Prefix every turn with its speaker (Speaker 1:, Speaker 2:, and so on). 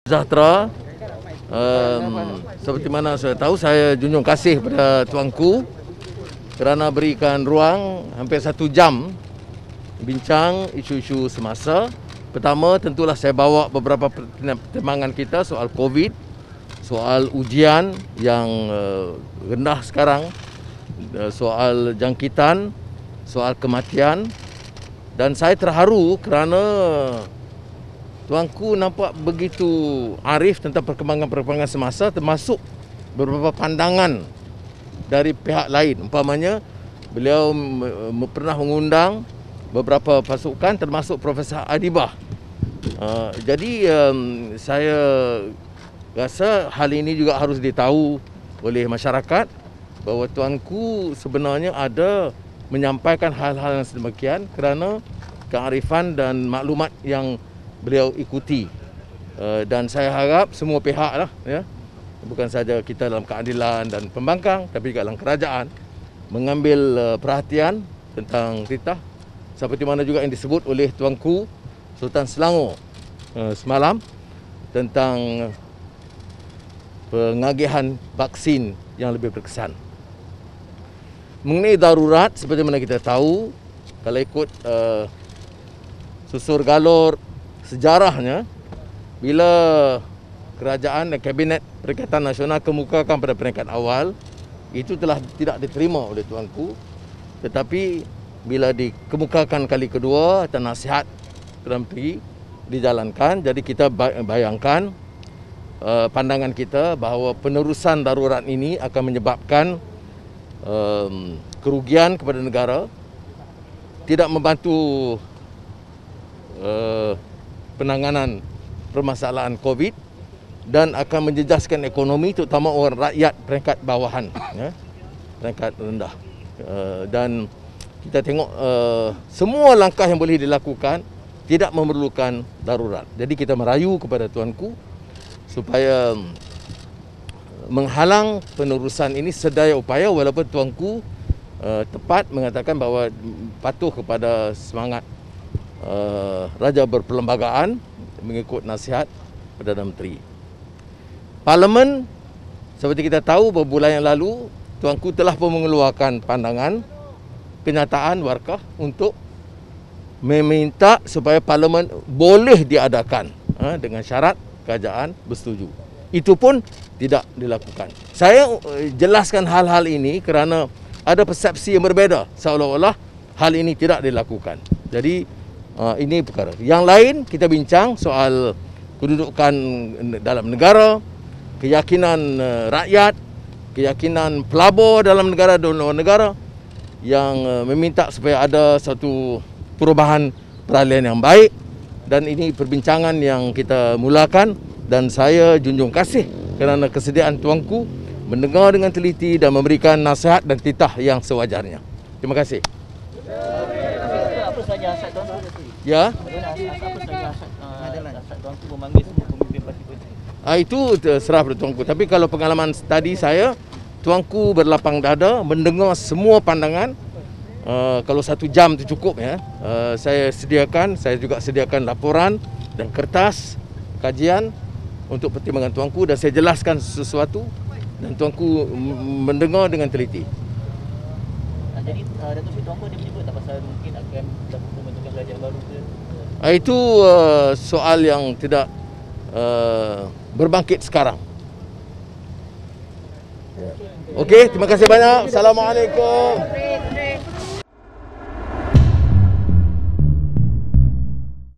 Speaker 1: Sejahtera. Seperti mana saya tahu, saya junjung kasih kepada tuanku kerana berikan ruang hampir 1 jam bincang isu-isu semasa. Pertama, tentulah saya bawa beberapa pertimbangan kita soal COVID, soal ujian yang rendah sekarang, soal jangkitan, soal kematian. Dan saya terharu kerana tuanku nampak begitu arif tentang perkembangan-perkembangan semasa, termasuk beberapa pandangan dari pihak lain. Umpamanya, beliau pernah mengundang beberapa pasukan termasuk Profesor Adibah. Jadi saya rasa hal ini juga harus ditahu oleh masyarakat bahawa tuanku sebenarnya ada menyampaikan hal-hal yang sedemikian kerana kearifan dan maklumat yang beliau ikuti. Dan saya harap semua pihak lah, ya, bukan saja kita dalam keadilan dan pembangkang, tapi juga dalam kerajaan mengambil perhatian tentang titah seperti mana juga yang disebut oleh tuanku Sultan Selangor semalam tentang pengagihan vaksin yang lebih berkesan. Mengenai darurat, seperti mana kita tahu, kalau ikut susur galur sejarahnya, bila kerajaan dan Kabinet Perikatan Nasional kemukakan pada peringkat awal, itu telah tidak diterima oleh tuanku. Tetapi bila dikemukakan kali kedua, dan nasihat Perdana Menteri dijalankan, jadi kita bayangkan pandangan kita bahawa penerusan darurat ini akan menyebabkan kerugian kepada negara, tidak membantu penanganan permasalahan COVID dan akan menjejaskan ekonomi, terutama orang rakyat peringkat bawahan, ya, peringkat rendah. Dan kita tengok semua langkah yang boleh dilakukan tidak memerlukan darurat. Jadi kita merayu kepada tuanku supaya menghalang penerusan ini sedaya upaya, walaupun tuanku tepat mengatakan bahawa patuh kepada semangat Raja berperlembagaan mengikut nasihat Perdana Menteri. Parlimen, seperti kita tahu beberapa bulan yang lalu, tuanku telah pun mengeluarkan pandangan kenyataan warkah untuk meminta supaya Parlimen boleh diadakan dengan syarat kerajaan bersetuju. Itu pun tidak dilakukan. Saya jelaskan hal-hal ini kerana ada persepsi yang berbeza, seolah-olah hal ini tidak dilakukan. Jadi ini perkara. Yang lain kita bincang soal kedudukan dalam negara, keyakinan rakyat, keyakinan pelabur dalam negara dan luar negara yang meminta supaya ada satu perubahan peralihan yang baik. Dan ini perbincangan yang kita mulakan, dan saya junjung kasih kerana kesediaan tuanku mendengar dengan teliti dan memberikan nasihat dan titah yang sewajarnya. Terima kasih.
Speaker 2: Apa saja hasrat tuanku?
Speaker 1: Ya.
Speaker 2: Apa saja hasrat tuanku memanggil semua pemimpin parti politik?
Speaker 1: Itu serah pada tuanku. Tapi kalau pengalaman tadi saya, tuanku berlapang dada mendengar semua pandangan. Kalau 1 jam itu cukup, ya. Saya juga sediakan laporan dan kertas kajian untuk pertimbangan tuanku, dan saya jelaskan sesuatu dan tuanku mendengar dengan teliti.
Speaker 2: Jadi Datuk Seri tuanku ada menyebut tak pasal mungkin akan berlaku pembentukan kerajaan baru ke?
Speaker 1: Itu soal yang tidak berbangkit sekarang. Okey, terima kasih banyak. Assalamualaikum.